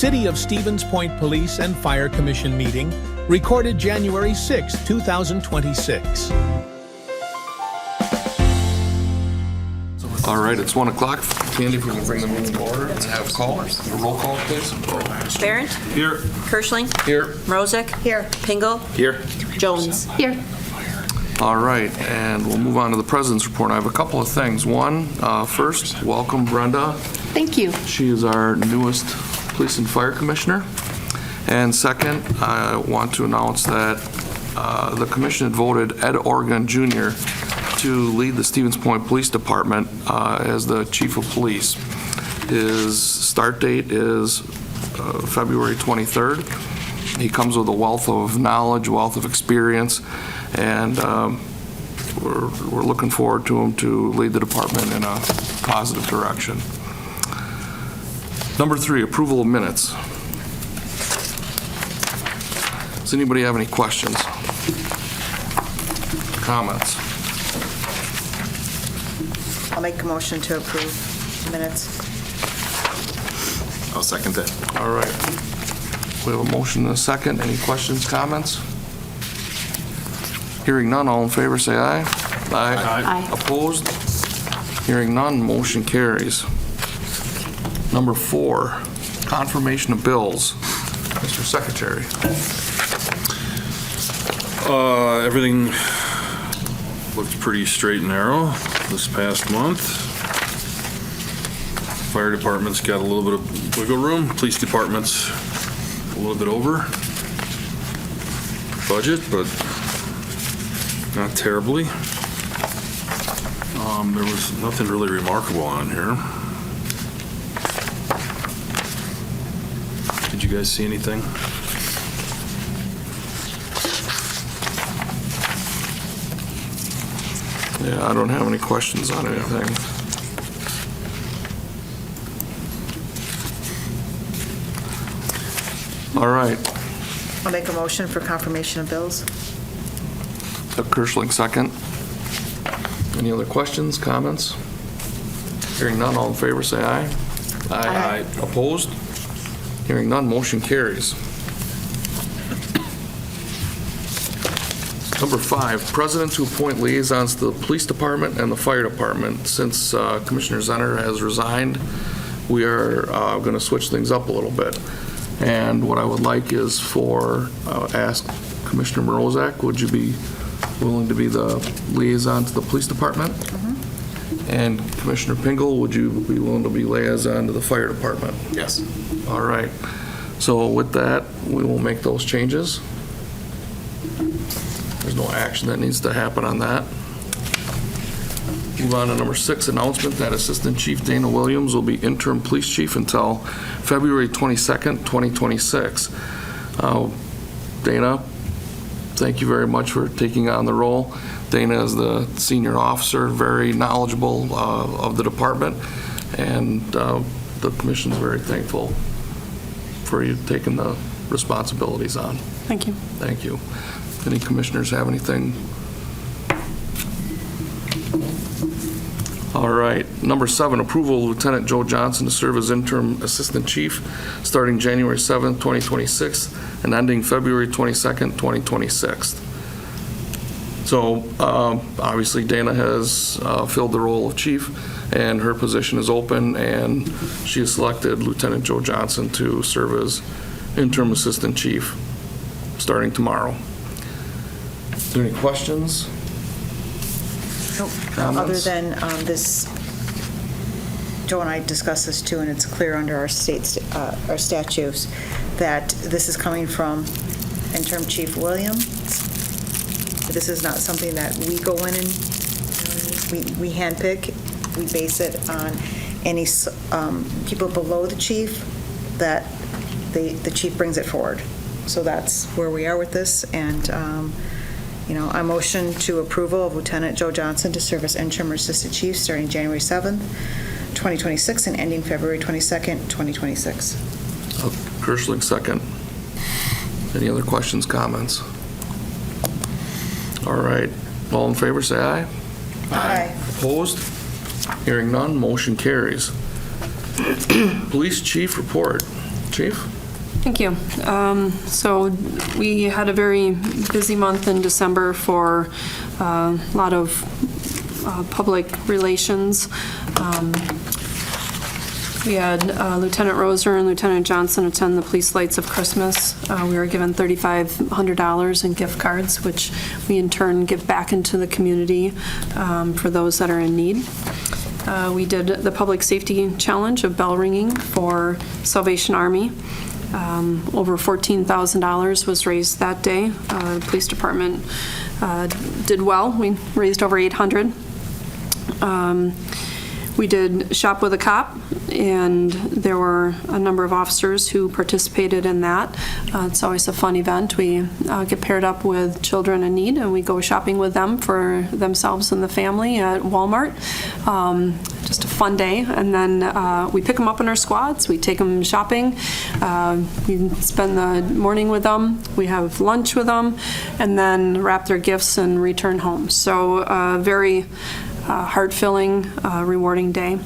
City of Stevens Point Police and Fire Commission meeting, recorded January 6, 2026. All right, it's 1 o'clock. Candy, if we can bring the meeting to order and have a roll call, please. Barrett? Here. Kirschling? Here. Mrozek? Here. Pingle? Here. Jones? Here. All right, and we'll move on to the President's report. I have a couple of things. One, first, welcome Brenda. Thank you. She is our newest Police and Fire Commissioner. And second, I want to announce that the Commission had voted Ed Organ Jr. to lead the Stevens Point Police Department as the Chief of Police. His start date is February 23rd. He comes with a wealth of knowledge, wealth of experience, and we're looking forward to him to lead the department in a positive direction. Number 3, approval of minutes. Does anybody have any questions? Comments? I'll make a motion to approve minutes. I'll second that. All right. We have a motion and a second. Any questions, comments? Hearing none, all in favor say aye. Aye. Opposed? Hearing none, motion carries. Number 4, confirmation of bills. Mr. Secretary. Everything looked pretty straight and narrow this past month. Fire department's got a little bit of wiggle room. Police department's a little bit over budget, but not terribly. There was nothing really remarkable on here. Did you guys see anything? Yeah, I don't have any questions on anything. All right. I'll make a motion for confirmation of bills. Doug Kirschling, second. Any other questions, comments? Hearing none, all in favor say aye. Aye. Opposed? Hearing none, motion carries. Number 5, President to appoint liaisons to the Police Department and the Fire Department. Since Commissioner Zenner has resigned, we are going to switch things up a little bit. And what I would like is ask Commissioner Mrozek, would you be willing to be the liaison to the Police Department? Mm-hmm. And Commissioner Pingle, would you be willing to be liaison to the Fire Department? Yes. All right. So with that, we will make those changes. There's no action that needs to happen on that. Move on to number 6, announcement that Assistant Chief Dana Williams will be Interim Police Chief until February 22nd, 2026. Dana, thank you very much for taking on the role. Dana is the senior officer, very knowledgeable of the department, and the commission's very thankful for you taking the responsibilities on. Thank you. Thank you. Any commissioners have anything? All right. Number 7, approval of Lieutenant Joe Johnson to serve as Interim Assistant Chief starting January 7th, 2026 and ending February 22nd, 2026. So obviously Dana has filled the role of Chief and her position is open, and she has selected Lieutenant Joe Johnson to serve as Interim Assistant Chief starting tomorrow. Is there any questions? Nope. Comments? Other than this, Joe and I discussed this too, and it's clear under our our statutes that this is coming from Interim Chief Williams. This is not something that we go in and we handpick. We base it on any people below the chief that the chief brings it forward. So that's where we are with this, and I motion to approval of Lieutenant Joe Johnson to serve as Interim Assistant Chief starting January 7th, 2026 and ending February 22nd, 2026. Kirschling, second. Any other questions, comments? All right. All in favor, say aye. Aye. Opposed? Hearing none, motion carries. Police Chief report. Chief? Thank you. So we had a very busy month in December for a lot of public relations. We had Lieutenant Roser and Lieutenant Johnson attend the Police Lights of Christmas. We were given $3,500 in gift cards, which we in turn give back into the community for those that are in need. We did the Public Safety Challenge of bell ringing for Salvation Army. Over $14,000 was raised that day. The police department did well. We raised over $800. We did Shop with a Cop, and there were a number of officers who participated in that. It's always a fun event. We get paired up with children in need, and we go shopping with them for themselves and the family at Walmart. Just a fun day. And then we pick them up in our squads. We take them shopping. We spend the morning with them. We have lunch with them, and then wrap their gifts and return home. So very heart-filling, rewarding day.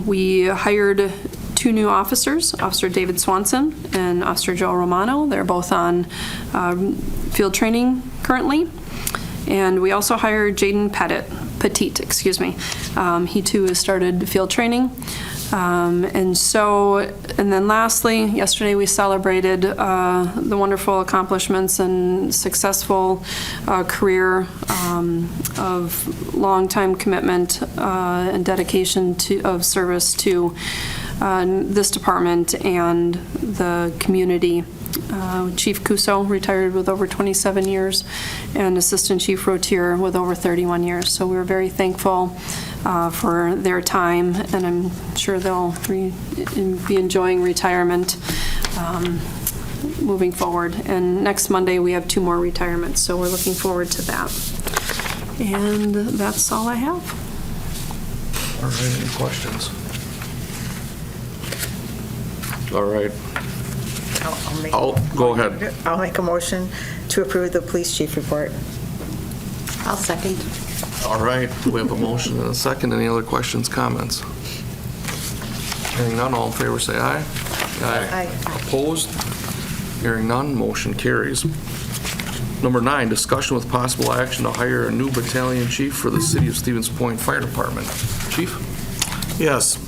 We hired 2 new officers, Officer David Swanson and Officer Joe Romano. They're both on field training currently. And we also hired Jaden Petit, excuse me. He too has started field training. And then lastly, yesterday we celebrated the wonderful accomplishments and successful career of long-time commitment and dedication of service to this department and the community. Chief Cuso retired with over 27 years, and Assistant Chief Rotier with over 31 years. So we were very thankful for their time, and I'm sure they'll be enjoying retirement moving forward. And next Monday we have 2 more retirements, so we're looking forward to that. And that's all I have. All right, any questions? All right. Go ahead. I'll make a motion to approve the police chief report. I'll second. All right, we have a motion and a second. Any other questions, comments? Hearing none, all in favor say aye. Aye. Opposed? Hearing none, motion carries. Number 9, discussion with possible action to hire a new battalion chief for the City of Stevens Point Fire Department. Chief? Yes.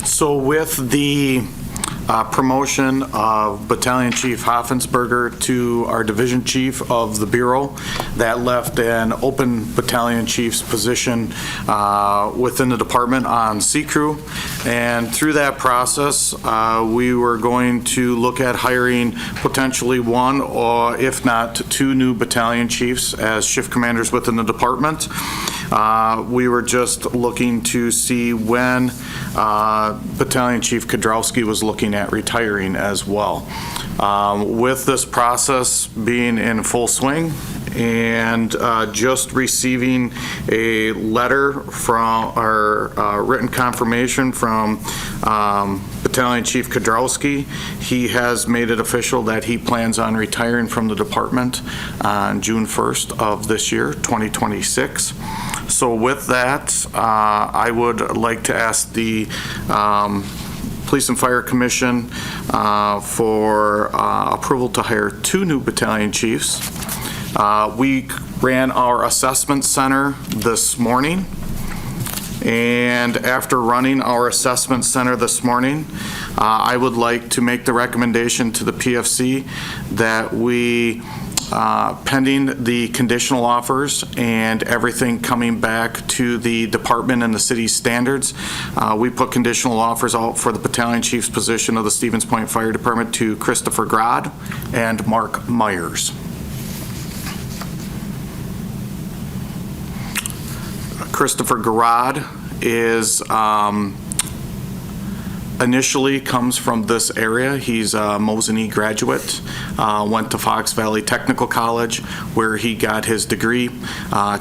So with the promotion of Battalion Chief Hoffensberger to our Division Chief of the Bureau, that left an open Battalion Chief's position within the department on Sea Crew. And through that process, we were going to look at hiring potentially 1 or if not 2 new Battalion Chiefs as shift commanders within the department. We were just looking to see when Battalion Chief Kudrowski was looking at retiring as well. With this process being in full swing and just receiving a letter from our written confirmation from Battalion Chief Kudrowski, he has made it official that he plans on retiring from the department on June 1st of this year, 2026. So with that, I would like to ask the Police and Fire Commission for approval to hire 2 new battalion chiefs. We ran our assessment center this morning, and after running our assessment center this morning, I would like to make the recommendation to the PFC that we pending the conditional offers and everything coming back to the department and the city's standards, we put conditional offers out for the battalion chief's position of the Stevens Point Fire Department to Christopher Grod and Mark Myers. Christopher Grod is initially comes from this area. He's a Mosinee graduate, went to Fox Valley Technical College where he got his degree,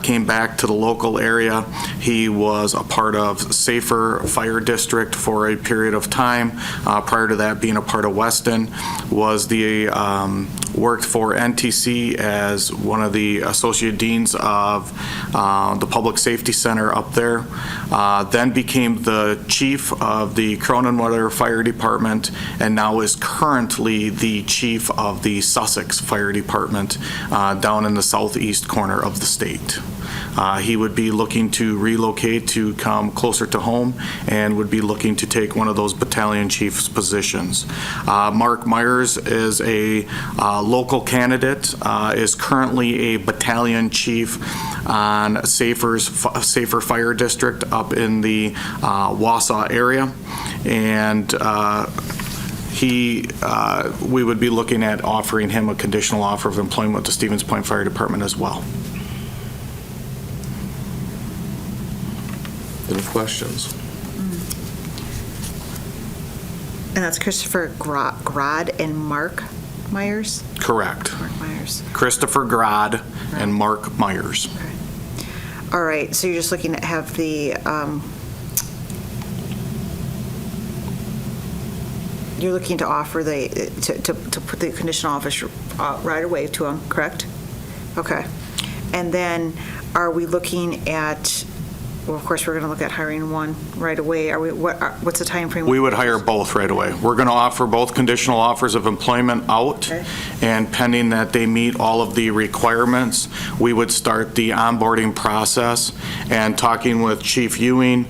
came back to the local area. He was a part of Safer Fire District for a period of time. Prior to that, being a part of Weston, was the worked for NTC as one of the associate deans of the Public Safety Center up there. Then became the chief of the Cronin Stillwater Fire Department and now is currently the chief of the Sussex Fire Department down in the southeast corner of the state. He would be looking to relocate to come closer to home and would be looking to take one of those battalion chief's positions. Mark Myers is a local candidate, is currently a battalion chief on Safer Fire District up in the Wausau area. And we would be looking at offering him a conditional offer of employment with the Stevens Point Fire Department as well. Any questions? And that's Christopher Grod and Mark Myers? Correct. Mark Myers. Christopher Grod and Mark Myers. Okay. All right, so you're just looking to have the, you're looking to offer to put the conditional offer right away to them, correct? Okay. And then are we looking at, well, of course, we're going to look at hiring one right away. What's the time frame? We would hire both right away. We're going to offer both conditional offers of employment out, Okay. and pending that they meet all of the requirements, we would start the onboarding process. And talking with Chief Ewing,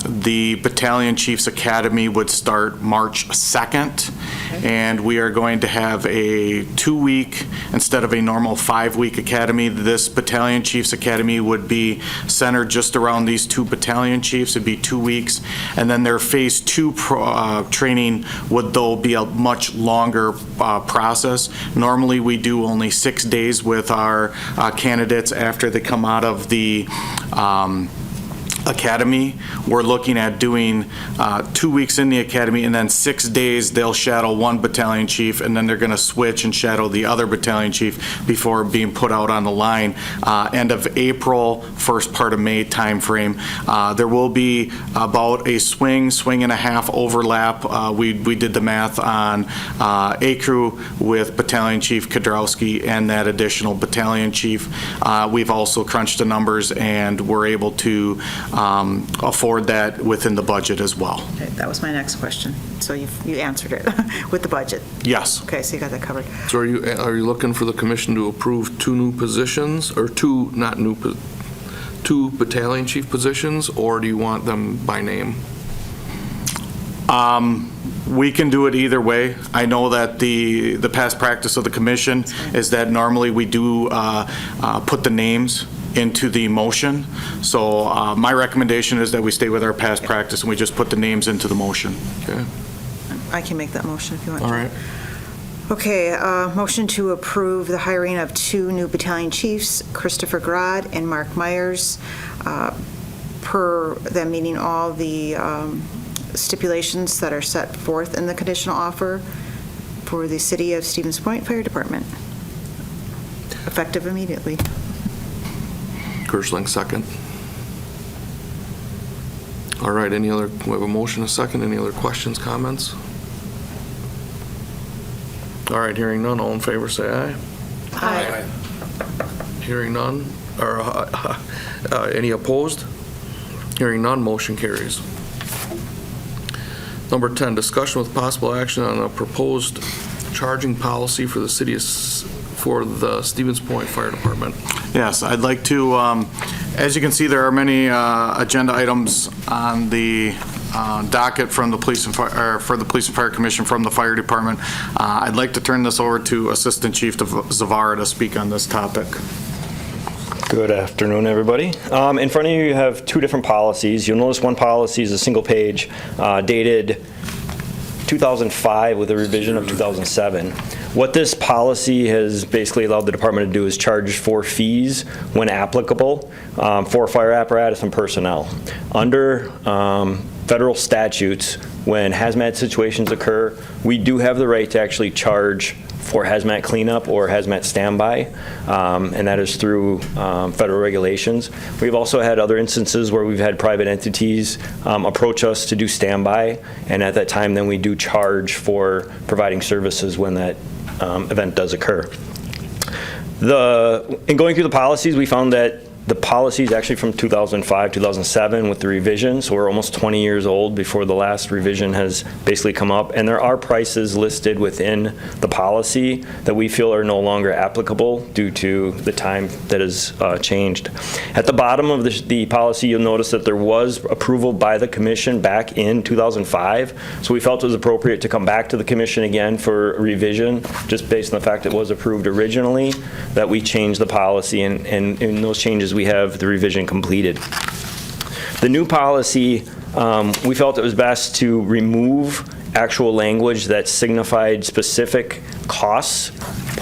the Battalion Chiefs Academy would start March 2nd, and we are going to have a 2-week instead of a normal 5-week academy. This Battalion Chiefs Academy would be centered just around these 2 battalion chiefs. It'd be 2 weeks, and then their phase 2 training would though be a much longer process. Normally we do only 6 days with our candidates after they come out of the academy. We're looking at doing 2 weeks in the academy, and then 6 days they'll shadow one battalion chief, and then they're going to switch and shadow the other battalion chief before being put out on the line. End of April, first part of May timeframe. There will be about a swing and a half overlap. We did the math on ACREW with Battalion Chief Kudrowski and that additional battalion chief. We've also crunched the numbers, and we're able to afford that within the budget as well. Okay, that was my next question. So you answered it with the budget. Yes. Okay, so you got that covered. So are you looking for the commission to approve 2 new positions, or 2 battalion chief positions, or do you want them by name? We can do it either way. I know that the past practice of the commission is that normally we do put the names into the motion. So my recommendation is that we stay with our past practice and we just put the names into the motion. Okay. I can make that motion if you want to. All right. Okay, motion to approve the hiring of 2 new battalion chiefs, Christopher Grod and Mark Myers, per them meeting all the stipulations that are set forth in the conditional offer for the City of Stevens Point Fire Department, effective immediately. Kirschling, second. All right, we have a motion, a second. Any other questions, comments? All right, hearing none, all in favor say aye. Aye. Hearing none, or any opposed? Hearing none, motion carries. Number 10, discussion with possible action on a proposed charging policy for the for the Stevens Point Fire Department. Yes, I'd like to, as you can see, there are many agenda items on the docket from the Police and Fire, for the Police and Fire Commission from the Fire Department. I'd like to turn this over to Assistant Chief Zavara to speak on this topic. Good afternoon, everybody. In front of you, you have 2 different policies. You'll notice one policy is a single page dated 2005 with a revision of 2007. What this policy has basically allowed the department to do is charge for fees when applicable for fire apparatus and personnel. Under federal statutes, when hazmat situations occur, we do have the right to actually charge for hazmat cleanup or hazmat standby, and that is through federal regulations. We've also had other instances where we've had private entities approach us to do standby, and at that time then we do charge for providing services when that event does occur. In going through the policies, we found that The policy is actually from 2005, 2007 with the revision, so we're almost 20 years old before the last revision has basically come up. And there are prices listed within the policy that we feel are no longer applicable due to the time that has changed. At the bottom of the policy, you'll notice that there was approval by the commission back in 2005. So we felt it was appropriate to come back to the commission again for a revision, just based on the fact it was approved originally, that we changed the policy, and in those changes we have the revision completed. The new policy, we felt it was best to remove actual language that signified specific costs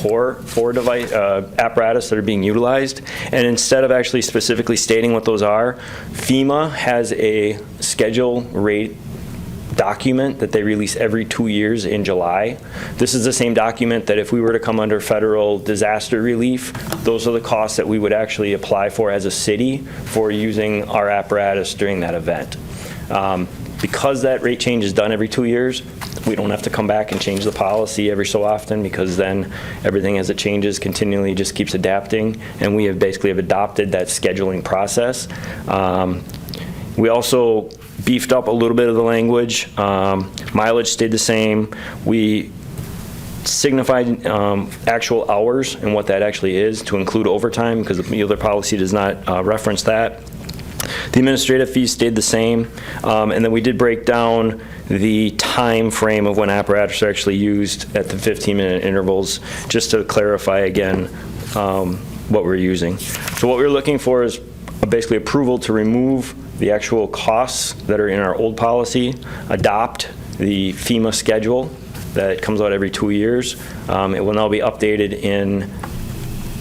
for device apparatus that are being utilized, and instead of actually specifically stating what those are, FEMA has a schedule rate document that they release every 2 years in July. This is the same document that if we were to come under federal disaster relief, those are the costs that we would actually apply for as a city for using our apparatus during that event. Because that rate change is done every 2 years, we don't have to come back and change the policy every so often, because then everything as it changes continually just keeps adapting, and we have basically adopted that scheduling process. We also beefed up a little bit of the language. Mileage stayed the same. We signified actual hours and what that actually is to include overtime, because the other policy does not reference that. The administrative fees stayed the same, and then we did break down the time frame of when apparatus are actually used at the 15-minute intervals, just to clarify again what we're using. So what we're looking for is basically approval to remove the actual costs that are in our old policy, adopt the FEMA schedule that comes out every 2 years. It will now be updated in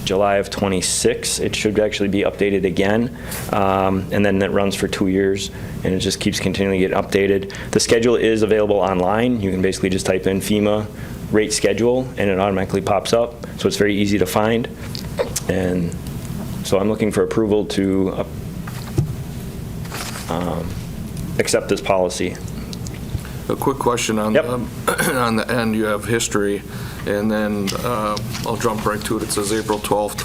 July of 26. It should actually be updated again, and then that runs for 2 years, and it just keeps continuing to get updated. The schedule is available online. You can basically just type in FEMA rate schedule, and it automatically pops up, so it's very easy to find. And so I'm looking for approval to accept this policy. A quick question on, Yep. On the end, you have history, and then I'll jump right to it. It says April 12th,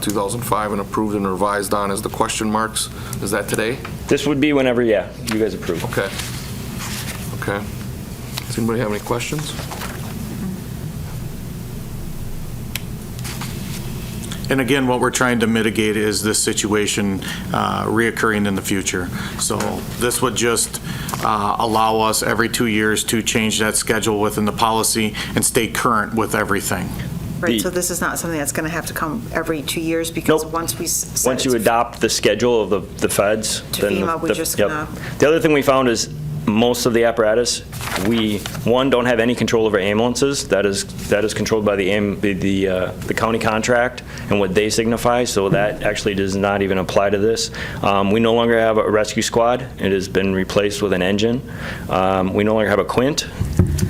2005, and approved and revised on as the question marks. Is that today? This would be whenever, yeah, you guys approve. Okay. Okay. Does anybody have any questions? And again, what we're trying to mitigate is this situation reoccurring in the future. So this would just allow us every 2 years to change that schedule within the policy and stay current with everything. Right, so this is not something that's going to have to come every 2 years, because Nope. once you adopt the schedule of the feds, To then FEMA, we're just gonna- The other thing we found is most of the apparatus, we, one, don't have any control over ambulances. That is controlled by the county contract and what they signify, so that actually does not even apply to this. We no longer have a rescue squad. It has been replaced with an engine. We no longer have a quint,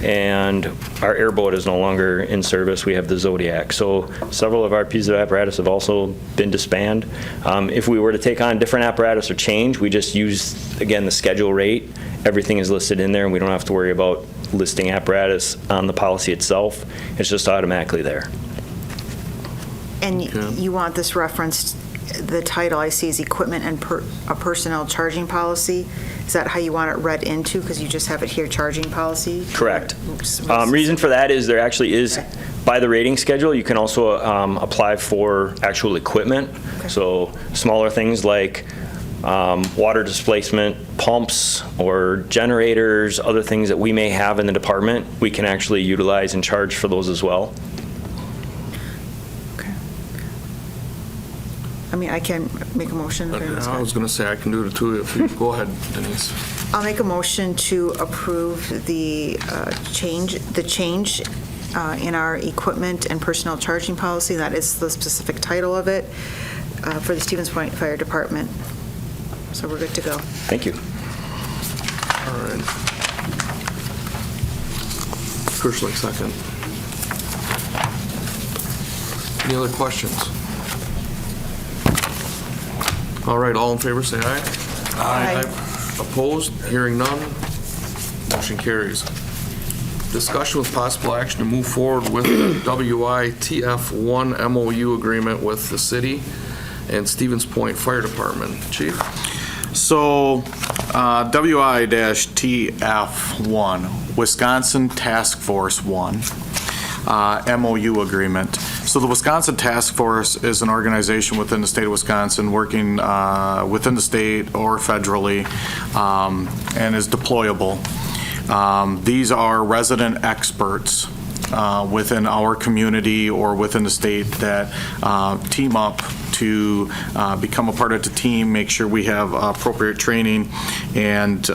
and our airboat is no longer in service. We have the Zodiac. So several of our pieces of apparatus have also been disbanded. If we were to take on different apparatus or change, we just use, again, the schedule rate. Everything is listed in there, and we don't have to worry about listing apparatus on the policy itself. It's just automatically there. And you want this referenced, the title I see is Equipment and Personnel Charging Policy. Is that how you want it read into? Because you just have it here, charging policy? Correct. Reason for that is there actually is, by the rating schedule, you can also apply for actual equipment. Okay. So smaller things like water displacement pumps or generators, other things that we may have in the department, we can actually utilize and charge for those as well. Okay. I mean, I can make a motion. I was going to say I can do it too. If you go ahead, Denise. I'll make a motion to approve the change in our equipment and personnel charging policy. That is the specific title of it for the Stevens Point Fire Department. So we're good to go. Thank you. All right. Kirschlick, second. Any other questions? All right, all in favor, say aye. Aye. Opposed? Hearing none. Motion carries. Discussion with possible action to move forward with the WI-TF1 MOU Agreement with the city and Stevens Point Fire Department. Chief? So, WI-TF1, Wisconsin Task Force 1, MOU Agreement. So the Wisconsin Task Force is an organization within the state of Wisconsin working within the state or federally and is deployable. These are resident experts within our community or within the state that team up to become a part of the team, make sure we have appropriate training, and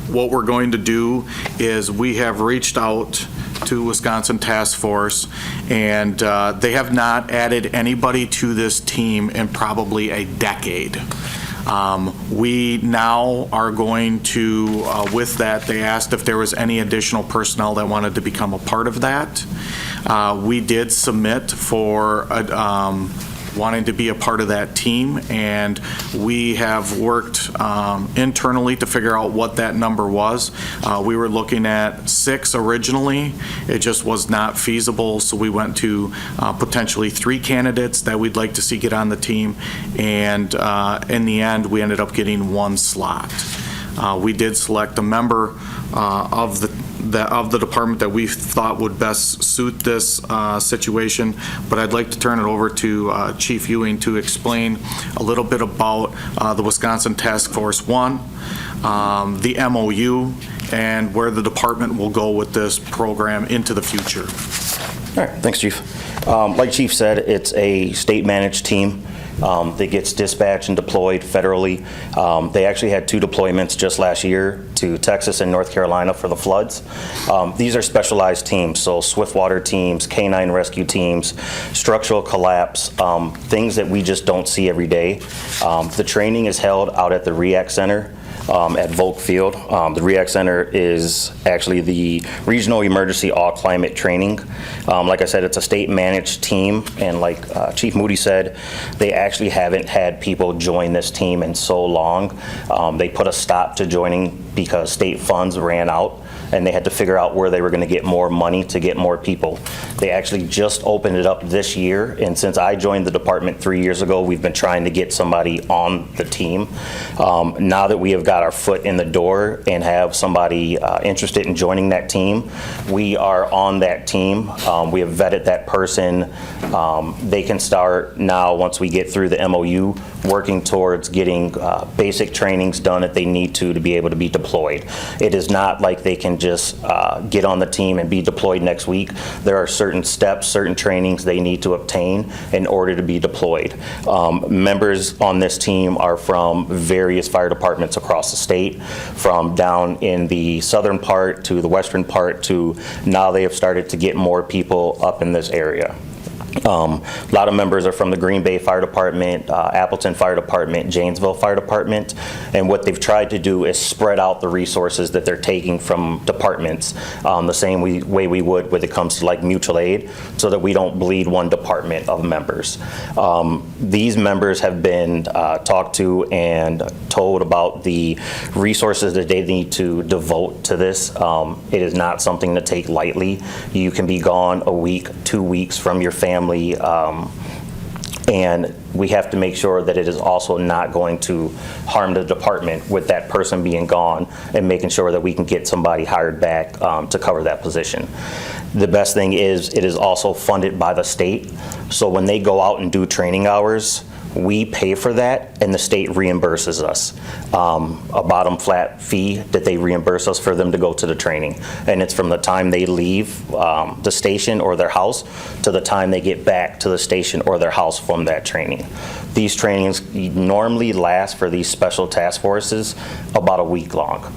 what we're going to do is we have reached out to Wisconsin Task Force, and they have not added anybody to this team in probably a decade. We now are going to, with that, they asked if there was any additional personnel that wanted to become a part of that. We did submit for wanting to be a part of that team, and we have worked internally to figure out what that number was. We were looking at 6 originally. It just was not feasible, so we went to potentially 3 candidates that we'd like to see get on the team, and in the end, we ended up getting 1 slot. We did select a member of the department that we thought would best suit this situation, but I'd like to turn it over to Chief Ewing to explain a little bit about the Wisconsin Task Force 1, the MOU, and where the department will go with this program into the future. All right, thanks, Chief. Like Chief said, it's a state-managed team that gets dispatched and deployed federally. They actually had 2 deployments just last year to Texas and North Carolina for the floods. These are specialized teams, so swiftwater teams, canine rescue teams, structural collapse, things that we just don't see every day. The training is held out at the REACT Center at Volk Field. The REACT Center is actually the Regional Emergency All-Climate Training. Like I said, it's a state-managed team, and like Chief Moody said, they actually haven't had people join this team in so long. They put a stop to joining because state funds ran out, and they had to figure out where they were going to get more money to get more people. They actually just opened it up this year, and since I joined the department 3 years ago, we've been trying to get somebody on the team. Now that we have got our foot in the door and have somebody interested in joining that team, we are on that team. We have vetted that person. They can start now, once we get through the MOU, working towards getting basic trainings done that they need to be able to be deployed. It is not like they can just get on the team and be deployed next week. There are certain steps, certain trainings they need to obtain in order to be deployed. Members on this team are from various fire departments across the state, from down in the southern part to the western part to now they have started to get more people up in this area. A lot of members are from the Green Bay Fire Department, Appleton Fire Department, Janesville Fire Department, and what they've tried to do is spread out the resources that they're taking from departments the same way we would when it comes to like mutual aid, so that we don't bleed one department of members. These members have been talked to and told about the resources that they need to devote to this. It is not something to take lightly. You can be gone a week, 2 weeks from your family, and we have to make sure that it is also not going to harm the department with that person being gone, and making sure that we can get somebody hired back to cover that position. The best thing is it is also funded by the state, so when they go out and do training hours, we pay for that and the state reimburses us a bottom flat fee that they reimburse us for them to go to the training, and it's from the time they leave the station or their house to the time they get back to the station or their house from that training. These trainings normally last for these special task forces about a week long.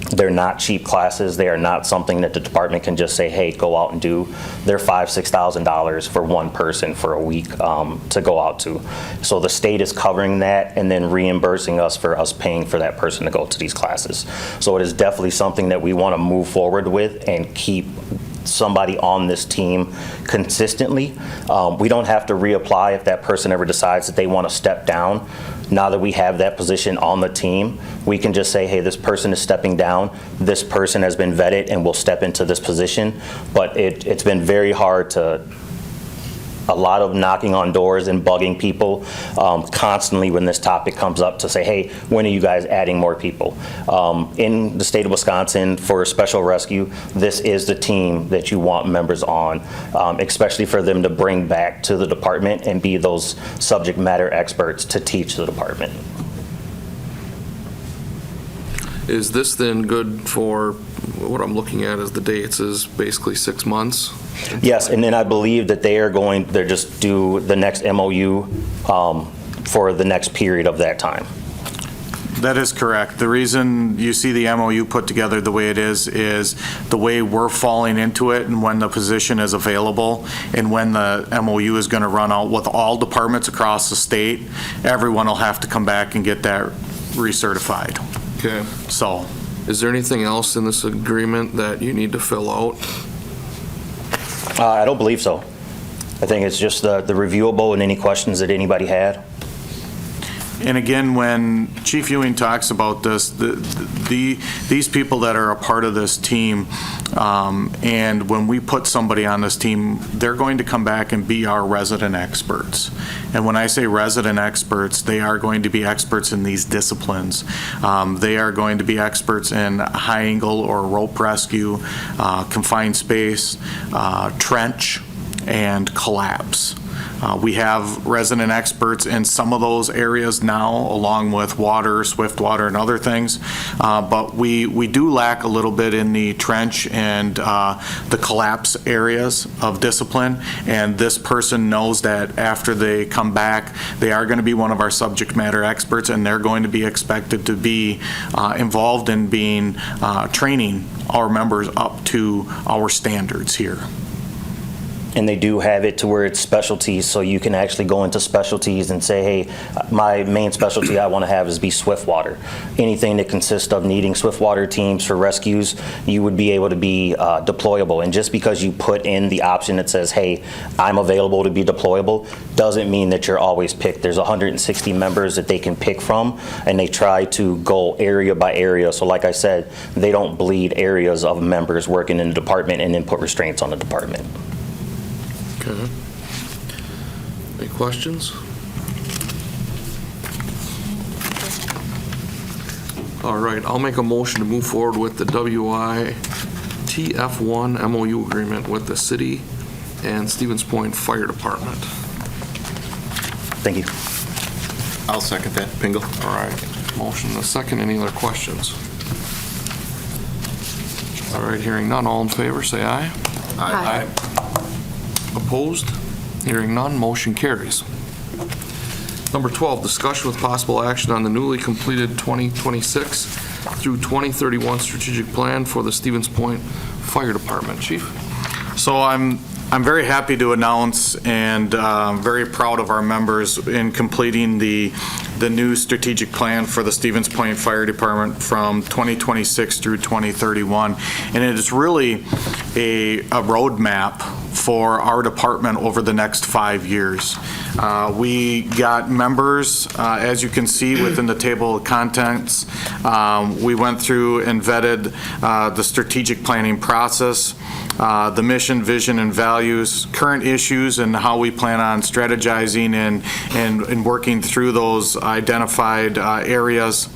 They're not cheap classes. They are not something that the department can just say, hey, go out and do. They're $5,000, $6,000 for one person for a week to go out to. So the state is covering that and then reimbursing us for us paying for that person to go to these classes. So it is definitely something that we want to move forward with and keep somebody on this team consistently. We don't have to reapply if that person ever decides that they want to step down. Now that we have that position on the team, we can just say, hey, this person is stepping down, this person has been vetted and will step into this position. But it's been very hard to a lot of knocking on doors and bugging people constantly when this topic comes up to say, hey, when are you guys adding more people? In the state of Wisconsin, for special rescue, this is the team that you want members on, especially for them to bring back to the department and be those subject matter experts to teach the department. Is this then good for, what I'm looking at as the dates is basically 6 months? Yes, and then I believe that they're just do the next MOU for the next period of that time. That is correct. The reason you see the MOU put together the way it is the way we're falling into it and when the position is available and when the MOU is going to run out with all departments across the state, everyone will have to come back and get that recertified. Okay. So, is there anything else in this agreement that you need to fill out? I don't believe so. I think it's just the reviewable and any questions that anybody had. and again, when Chief Ewing talks about this, these people that are a part of this team, and when we put somebody on this team, they're going to come back and be our resident experts. And when I say resident experts, they are going to be experts in these disciplines. They are going to be experts in high angle or rope rescue, confined space, trench, and collapse. We have resident experts in some of those areas now, along with water, swift water, and other things. But we do lack a little bit in the trench and the collapse areas of discipline. And this person knows that after they come back, they are going to be one of our subject matter experts, and they're going to be expected to be involved in being training our members up to our standards here. And they do have it to where it's specialties, so you can actually go into specialties and say, hey, my main specialty I want to have is be swift water. Anything that consists of needing swift water teams for rescues, you would be able to be deployable. And just because you put in the option that says, hey, I'm available to be deployable, doesn't mean that you're always picked. There's 160 members that they can pick from, and they try to go area by area. So like I said, they don't bleed areas of members working in the department and then put restraints on the department. Okay. Any questions? All right, I'll make a motion to move forward with the WI-TF1 MOU Agreement with the City and Stevens Point Fire Department. Thank you. I'll second that. Pingle. All right, motion and a second. Any other questions? All right, hearing none, all in favor, say aye. Aye. Opposed? Hearing none, motion carries. Number 12, discussion with possible action on the newly completed 2026 through 2031 strategic plan for the Stevens Point Fire Department. Chief? So I'm very happy to announce and very proud of our members in completing the new strategic plan for the Stevens Point Fire Department from 2026 through 2031. And it is really a roadmap for our department over the next 5 years. We got members, as you can see within the table of contents. We went through and vetted the strategic planning process, the mission, vision, and values, current issues, and how we plan on strategizing and working through those identified areas.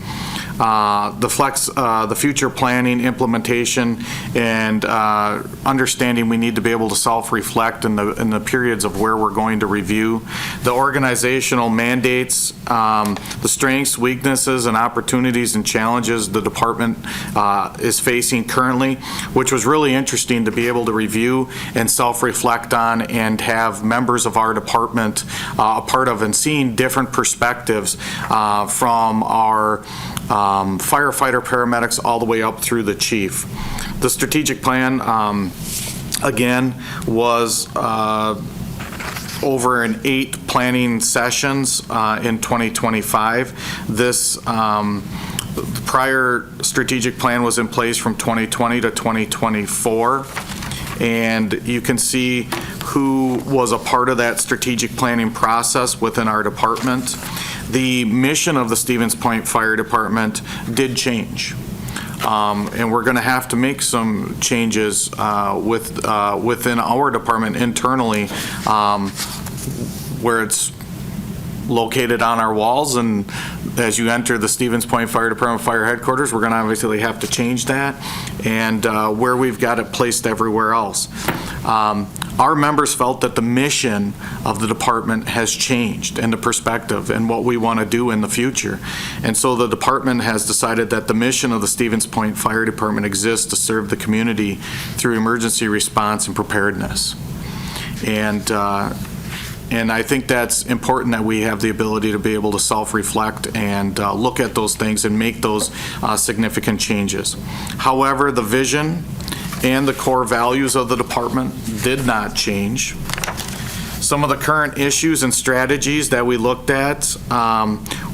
The future planning, implementation, and understanding we need to be able to self-reflect in the periods of where we're going to review. The organizational mandates, the strengths, weaknesses, and opportunities and challenges the department is facing currently, which was really interesting to be able to review and self-reflect on and have members of our department a part of and seeing different perspectives from our firefighter, paramedics, all the way up through the chief. The strategic plan, again, was over in 8 planning sessions in 2025. This prior strategic plan was in place from 2020 to 2024. And you can see who was a part of that strategic planning process within our department. The mission of the Stevens Point Fire Department did change. And we're going to have to make some changes within our department internally, where it's located on our walls, and as you enter the Stevens Point Fire Department Fire Headquarters, we're going to obviously have to change that, and where we've got it placed everywhere else. Our members felt that the mission of the department has changed, and the perspective and what we want to do in the future. And so the department has decided that the mission of the Stevens Point Fire Department exists to serve the community through emergency response and preparedness. And I think that's important, that we have the ability to be able to self-reflect and look at those things and make those significant changes. However, the vision and the core values of the department did not change. Some of the current issues and strategies that we looked at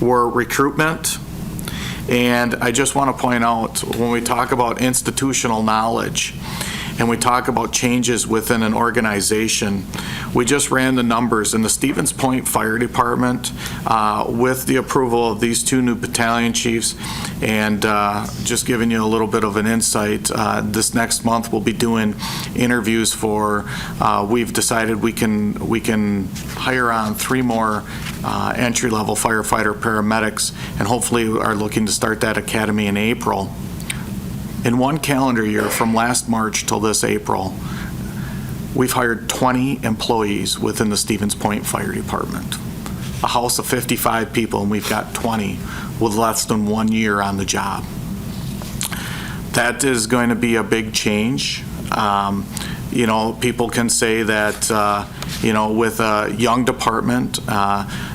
were recruitment. And I just want to point out, when we talk about institutional knowledge, and we talk about changes within an organization, we just ran the numbers in the Stevens Point Fire Department with the approval of these two new battalion chiefs, and just giving you a little bit of an insight. This next month we'll be doing interviews for, we've decided we can hire on 3 more entry-level firefighter paramedics, and hopefully are looking to start that academy in April. In 1 calendar year, from last March till this April, we've hired 20 employees within the Stevens Point Fire Department. A house of 55 people, and we've got 20 with less than 1 year on the job. That is going to be a big change. You know, people can say that, you know, with a young department,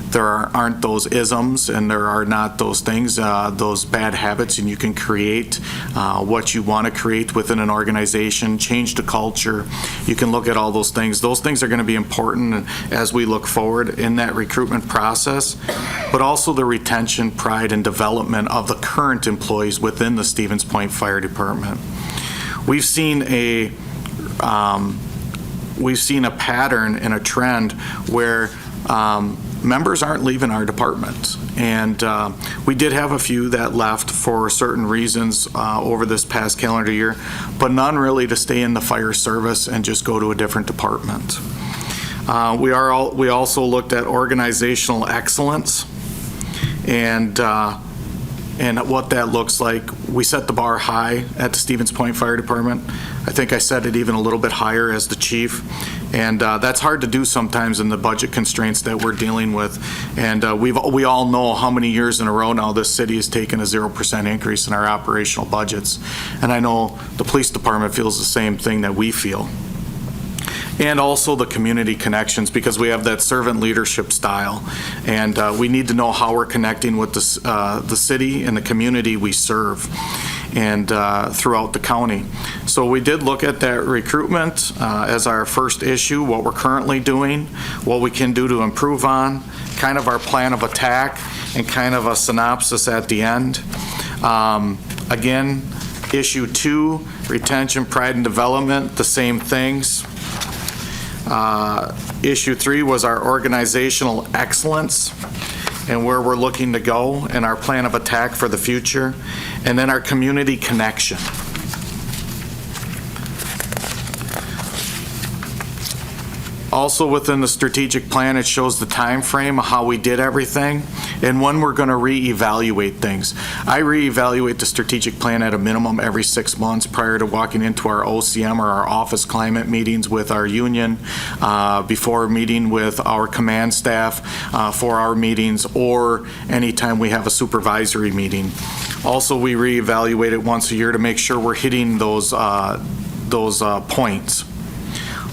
there aren't those isms, and there are not those things, those bad habits, and you can create what you want to create within an organization, change the culture. You can look at all those things. Those things are going to be important as we look forward in that recruitment process, but also the retention, pride, and development of the current employees within the Stevens Point Fire Department. We've seen a pattern and a trend where members aren't leaving our department. And we did have a few that left for certain reasons over this past calendar year, but none really to stay in the fire service and just go to a different department. We also looked at organizational excellence and what that looks like. We set the bar high at the Stevens Point Fire Department. I think I set it even a little bit higher as the chief, and that's hard to do sometimes in the budget constraints that we're dealing with. And we all know how many years in a row now this city has taken a 0% increase in our operational budgets, and I know the police department feels the same thing that we feel. And also the community connections, because we have that servant leadership style, and we need to know how we're connecting with the city and the community we serve, and throughout the county. So we did look at that recruitment as our first issue, what we're currently doing, what we can do to improve on, kind of our plan of attack, and kind of a synopsis at the end. Again, issue 2, retention, pride, and development, the same things. Issue 3 was our organizational excellence and where we're looking to go and our plan of attack for the future, and then our community connection. Also within the strategic plan, it shows the time frame of how we did everything and when we're going to reevaluate things. I reevaluate the strategic plan at a minimum every 6 months prior to walking into our OCM or our office climate meetings with our union, before meeting with our command staff for our meetings, or anytime we have a supervisory meeting. Also, we reevaluate it once a year to make sure we're hitting those points.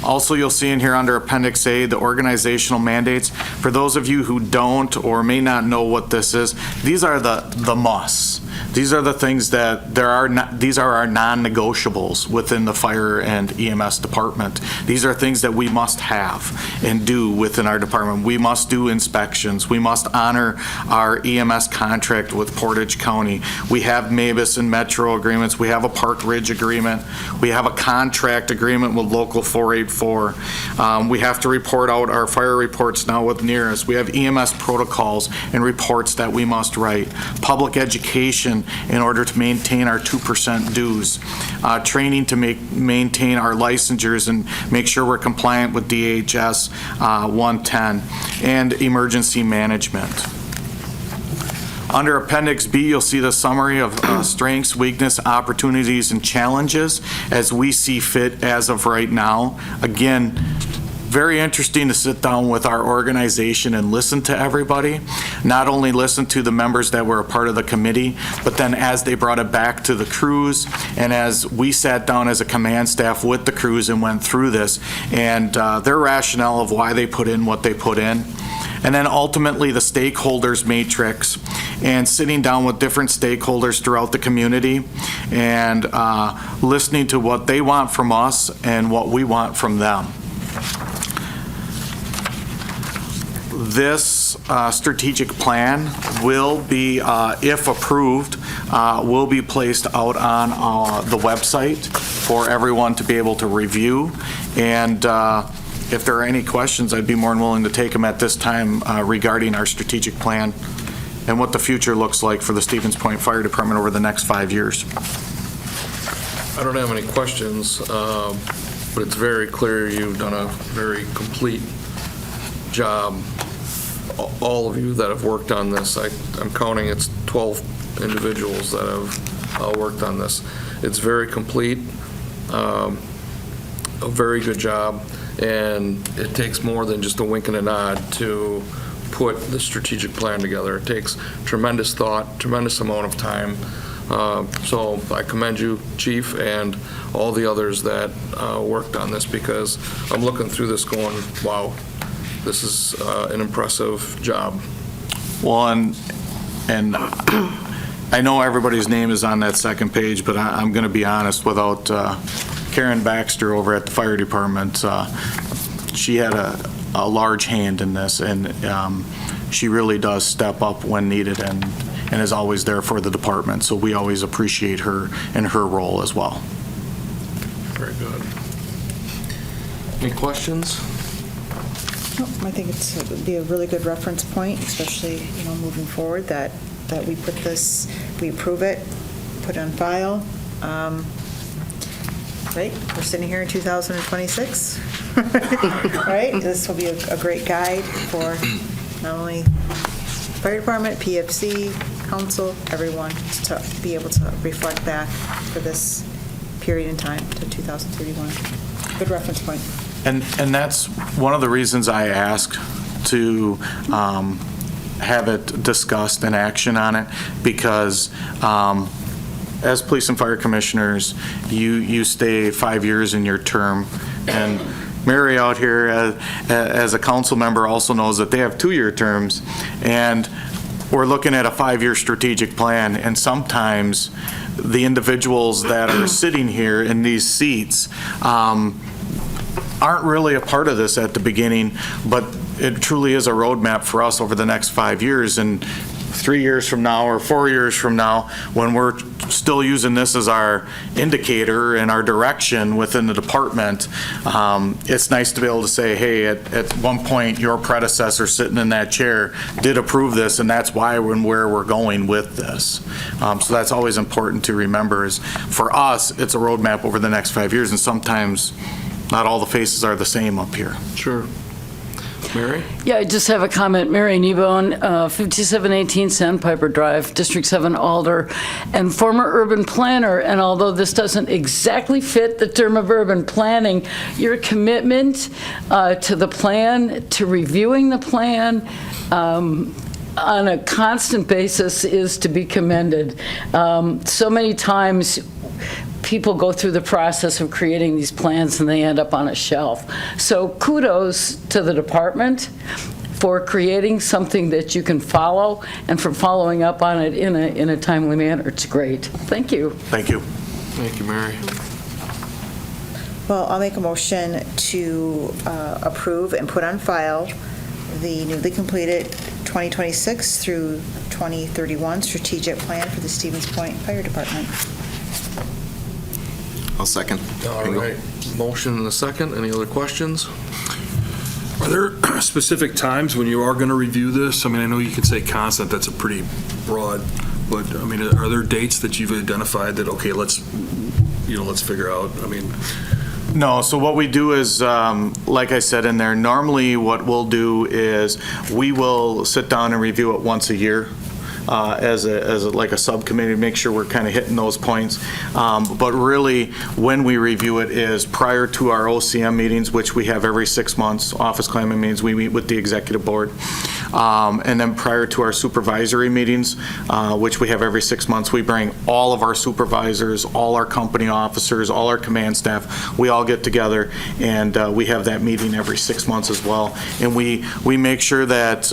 Also, you'll see in here under Appendix A, the organizational mandates. For those of you who don't or may not know what this is, these are the musts. These are the things that these are our non-negotiables within the fire and EMS department. These are things that we must have and do within our department. We must do inspections. We must honor our EMS contract with Portage County. We have MABUS and Metro agreements. We have a Park Ridge agreement. We have a contract agreement with Local 484. We have to report out our fire reports now with nearest. We have EMS protocols and reports that we must write. Public education position in order to maintain our 2% dues, training to maintain our licensures and make sure we're compliant with DHS 110, and emergency management. Under Appendix B, you'll see the summary of strengths, weakness, opportunities, and challenges as we see fit as of right now. Again, very interesting to sit down with our organization and listen to everybody. Not only listen to the members that were a part of the committee, but then as they brought it back to the crews, and as we sat down as a command staff with the crews and went through this, and their rationale of why they put in what they put in. And then ultimately the stakeholders matrix, and sitting down with different stakeholders throughout the community and listening to what they want from us and what we want from them. This strategic plan will be, if approved, will be placed out on the website for everyone to be able to review. And if there are any questions, I'd be more than willing to take them at this time regarding our strategic plan and what the future looks like for the Stevens Point Fire Department over the next 5 years. I don't have any questions, but it's very clear you've done a very complete job. All of you that have worked on this, I'm counting it's 12 individuals that have worked on this. It's very complete, a very good job, and it takes more than just a wink and a nod to put the strategic plan together. It takes tremendous thought, tremendous amount of time. So I commend you, Chief, and all the others that worked on this, because I'm looking through this going, wow, this is an impressive job. Well, and I know everybody's name is on that second page, but I'm going to be honest, without Karen Baxter over at the fire department, she had a large hand in this, and she really does step up when needed and is always there for the department. So we always appreciate her and her role as well. Very good. Any questions? No, I think it would be a really good reference point, especially, moving forward, that we put this, we approve it, put it on file. Right? We're sitting here in 2026. Right? This will be a great guide for not only fire department, PFC, council, everyone, to be able to reflect back for this period in time to 2031. Good reference point. And that's one of the reasons I asked to have it discussed and action on it, because as police and fire commissioners, you stay 5 years in your term, and Mary out here as a council member also knows that they have 2-year terms, and we're looking at a 5-year strategic plan, and sometimes the individuals that are sitting here in these seats aren't really a part of this at the beginning, but it truly is a roadmap for us over the next 5 years. And 3 years from now or 4 years from now, when we're still using this as our indicator and our direction within the department, it's nice to be able to say, hey, at one point your predecessor sitting in that chair did approve this, and that's why and where we're going with this. So that's always important to remember, is for us, it's a roadmap over the next 5 years, and sometimes not all the faces are the same up here. Sure. Mary? Yeah, I just have a comment. Mary Kneebone, 5718 Sandpiper Drive, District 7 Alder, and former urban planner. And although this doesn't exactly fit the term of urban planning, your commitment to the plan, to reviewing the plan, on a constant basis is to be commended. So many times people go through the process of creating these plans and they end up on a shelf. So kudos to the department for creating something that you can follow and for following up on it in a timely manner. It's great. Thank you. Thank you. Thank you, Mary. Well, I'll make a motion to approve and put on file the newly completed 2026 through 2031 strategic plan for the Stevens Point Fire Department. I'll second. All right. Motion and a second. Any other questions? Are there specific times when you are going to review this? I mean, I know you can say constant, that's a pretty broad But, I mean, are there dates that you've identified that, okay, let's figure out, I mean, No, so what we do is, like I said in there, normally what we'll do is we will sit down and review it once a year. Like a subcommittee, make sure we're kind of hitting those points. But really, when we review it is prior to our OCM meetings, which we have every 6 months, office climate meetings, we meet with the executive board. And then prior to our supervisory meetings, which we have every 6 months, we bring all of our supervisors, all our company officers, all our command staff, we all get together and we have that meeting every 6 months as well. And we make sure that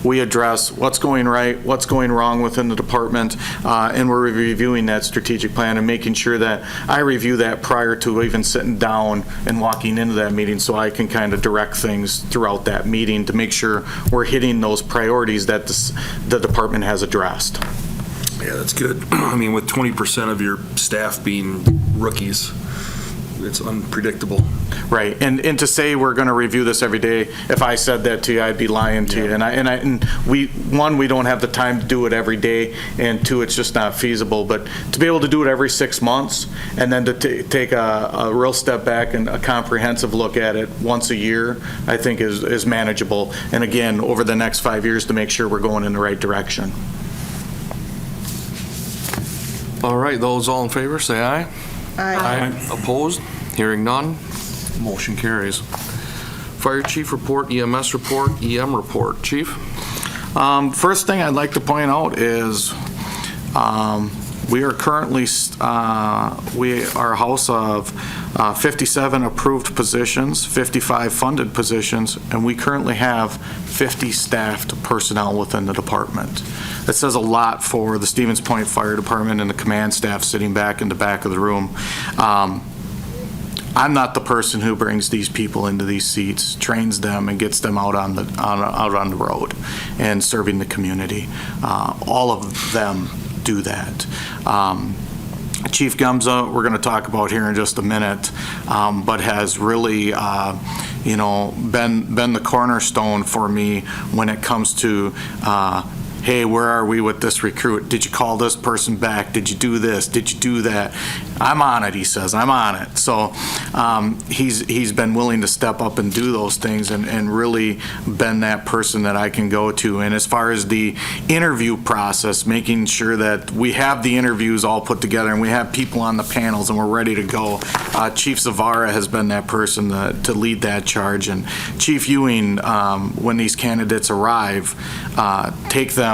we address what's going right, what's going wrong within the department, and we're reviewing that strategic plan and making sure that I review that prior to even sitting down and walking into that meeting so I can kind of direct things throughout that meeting to make sure we're hitting those priorities that the department has addressed. yeah, that's good. I mean, with 20% of your staff being rookies, it's unpredictable. Right, and to say we're going to review this every day, if I said that to you, I'd be lying to you. And we don't have the time to do it every day, and two, it's just not feasible. But to be able to do it every 6 months, and then to take a real step back and a comprehensive look at it once a year, I think is manageable. And again, over the next 5 years to make sure we're going in the right direction. All right, those all in favor, say aye. Aye. Opposed? Hearing none, motion carries. Fire Chief report, EMS report, EM report. Chief? First thing I'd like to point out is we are currently, we are a house of 57 approved positions, 55 funded positions, and we currently have 50 staffed personnel within the department. That says a lot for the Stevens Point Fire Department and the command staff sitting back in the back of the room. I'm not the person who brings these people into these seats, trains them, and gets them out on the road and serving the community. All of them do that. Chief Gumza, we're going to talk about here in just a minute, but has really, been the cornerstone for me when it comes to hey, where are we with this recruit? Did you call this person back? Did you do this? Did you do that? I'm on it, he says. I'm on it. So he's been willing to step up and do those things and really been that person that I can go to. And as far as the interview process, making sure that we have the interviews all put together and we have people on the panels and we're ready to go. Chief Zavara has been that person to lead that charge. And Chief Ewing, when these candidates arrive, take them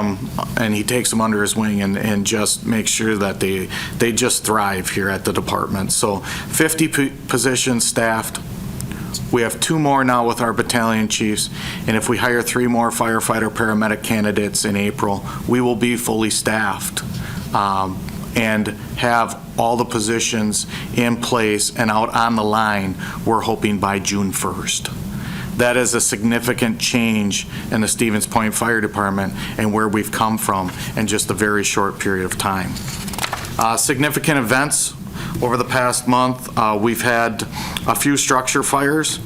and he takes them under his wing and just makes sure that they just thrive here at the department. So 50 positions staffed. We have 2 more now with our battalion chiefs, and if we hire 3 more firefighter paramedic candidates in April, we will be fully staffed and have all the positions in place and out on the line, we're hoping by June 1st. That is a significant change in the Stevens Point Fire Department and where we've come from in just a very short period of time. Significant events over the past month. We've had a few structure fires,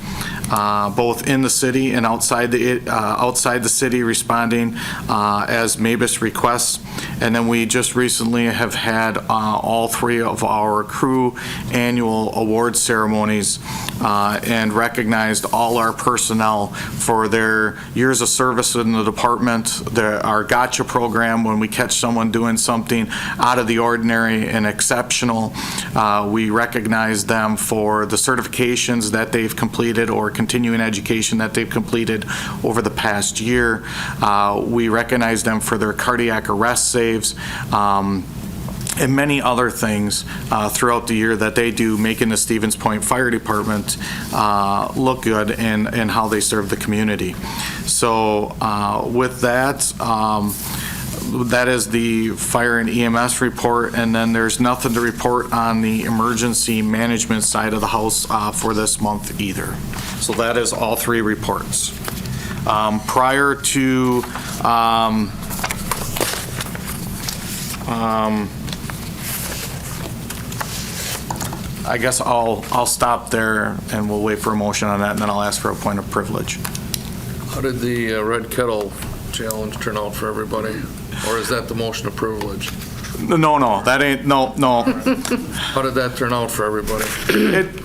both in the city and outside the city, responding as MABUS requests. And then we just recently have had all 3 of our crew annual award ceremonies and recognized all our personnel for their years of service in the department. Our Gotcha program, when we catch someone doing something out of the ordinary and exceptional, we recognize them for the certifications that they've completed or continuing education that they've completed over the past year. We recognize them for their cardiac arrest saves, and many other things throughout the year that they do, making the Stevens Point Fire Department look good and how they serve the community. So with that, that is the fire and EMS report, and then there's nothing to report on the emergency management side of the house for this month either. So that is all 3 reports. Prior to I guess I'll stop there and we'll wait for a motion on that, and then I'll ask for a point of privilege. How did the Red Kettle Challenge turn out for everybody? Or is that the motion of privilege? No, that ain't, no. How did that turn out for everybody?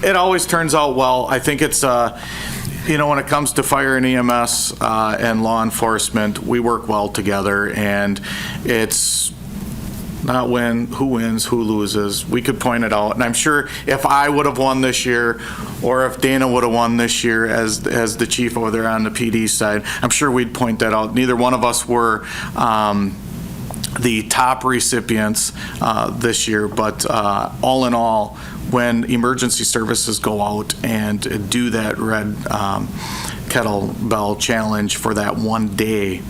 It always turns out well. I think it's, when it comes to fire and EMS and law enforcement, we work well together, and it's not who wins, who loses. We could point it out, and I'm sure if I would have won this year, or if Dana would have won this year as the chief over there on the PD side, I'm sure we'd point that out. Neither one of us were the top recipients this year, but all in all, when emergency services go out and do that red kettlebell challenge for that one day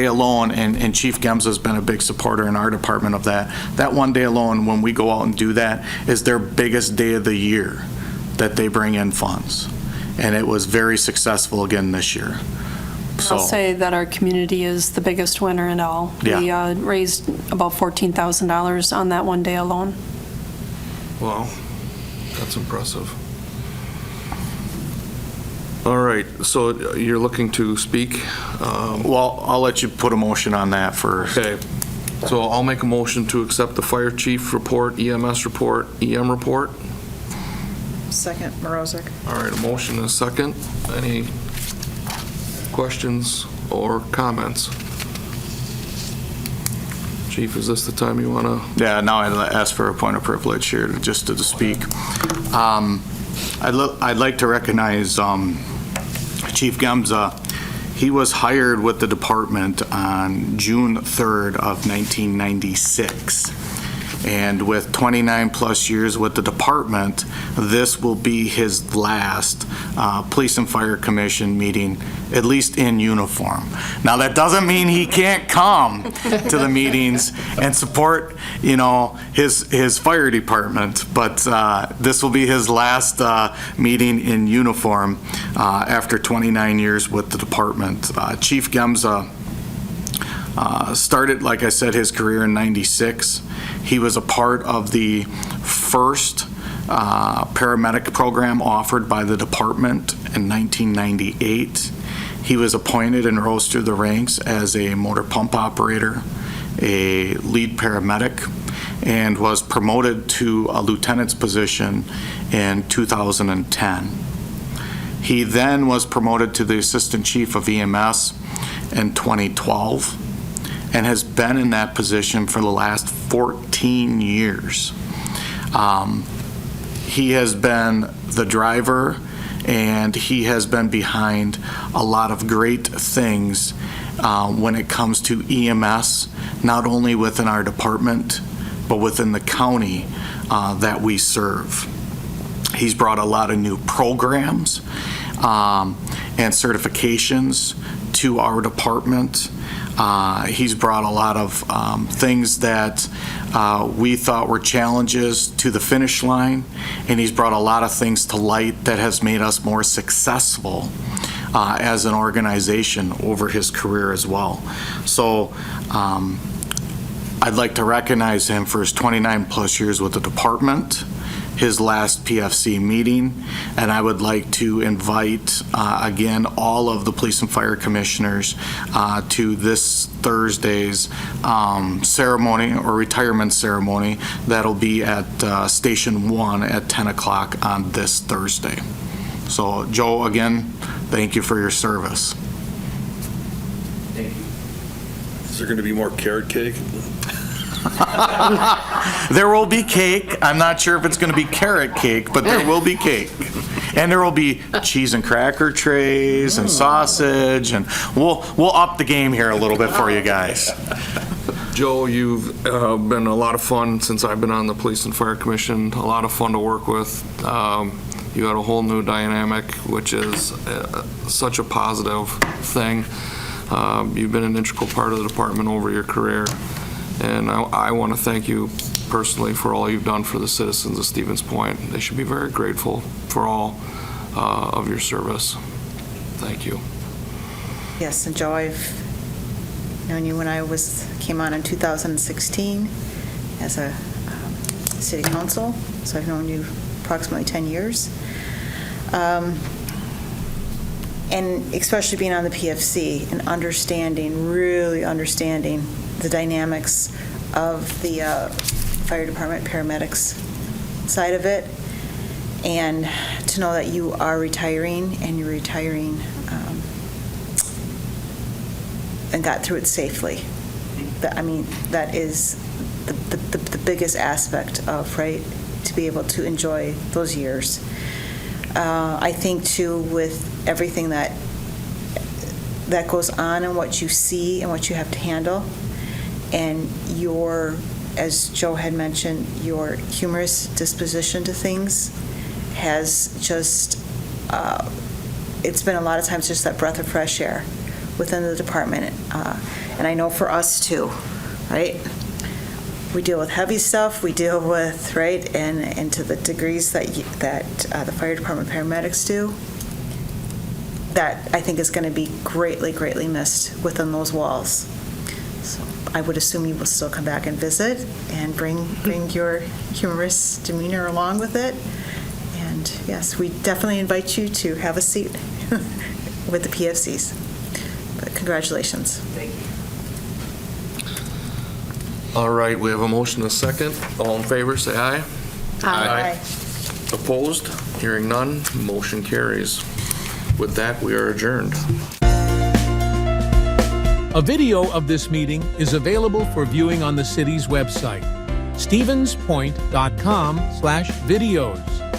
alone, and Chief Gemza's been a big supporter in our department of that one day alone, when we go out and do that, is their biggest day of the year that they bring in funds. And it was very successful again this year. I'll say that our community is the biggest winner in all. Yeah. We raised about $14,000 on that one day alone. Wow, that's impressive. All right, so you're looking to speak? Well, I'll let you put a motion on that first. Okay, so I'll make a motion to accept the fire chief report, EMS report, EM report. Second, Morozek. All right, a motion and a second. Any questions or comments? Chief, is this the time you want to? Yeah, now I'd ask for a point of privilege here just to speak. I'd like to recognize Chief Gemza. He was hired with the department on June 3rd of 1996. And with 29 plus years with the department, this will be his last Police and Fire Commission meeting, at least in uniform. Now, that doesn't mean he can't come to the meetings and support, his fire department, but this will be his last meeting in uniform after 29 years with the department. Chief Gemza started, like I said, his career in '96. He was a part of the first paramedic program offered by the department in 1998. He was appointed and rose through the ranks as a motor pump operator, a lead paramedic, and was promoted to a lieutenant's position in 2010. He then was promoted to the assistant chief of EMS in 2012. And has been in that position for the last 14 years. He has been the driver, and he has been behind a lot of great things when it comes to EMS, not only within our department, but within the county that we serve. He's brought a lot of new programs and certifications to our department. He's brought a lot of things that we thought were challenges to the finish line, and he's brought a lot of things to light that has made us more successful as an organization over his career as well. So I'd like to recognize him for his 29 plus years with the department, his last PFC meeting, and I would like to invite again all of the police and fire commissioners to this Thursday's ceremony or retirement ceremony that'll be at Station 1 at 10 o'clock on this Thursday. So Joe, again, thank you for your service. Is there going to be more carrot cake? There will be cake. I'm not sure if it's going to be carrot cake, but there will be cake. And there will be cheese and cracker trays and sausage, and we'll up the game here a little bit for you guys. Joe, you've been a lot of fun since I've been on the Police and Fire Commission, a lot of fun to work with. You had a whole new dynamic, which is such a positive thing. You've been an integral part of the department over your career. And I want to thank you personally for all you've done for the citizens of Stevens Point. They should be very grateful for all of your service. Thank you. Yes, and Joe, I've known you when I came on in 2016 as a city council, so I've known you approximately 10 years. And especially being on the PFC and really understanding the dynamics of the fire department paramedics side of it, and to know that you are retiring, and you're retiring and got through it safely. That is the biggest aspect of, right, to be able to enjoy those years. I think, too, with everything that goes on and what you see and what you have to handle, and your, as Joe had mentioned, your humorous disposition to things has just, it's been a lot of times just that breath of fresh air within the department. And I know for us, too, right? We deal with heavy stuff, we deal with, right, and to the degrees that the fire department paramedics do, that I think is going to be greatly, greatly missed within those walls. So I would assume you will still come back and visit and bring your humorous demeanor along with it. And yes, we definitely invite you to have a seat with the PFCs. But congratulations. Thank you. All right, we have a motion and a second. All in favor, say aye. Aye. Opposed? Hearing none, motion carries. With that, we are adjourned. A video of this meeting is available for viewing on the city's website, stevenspoint.com/videos.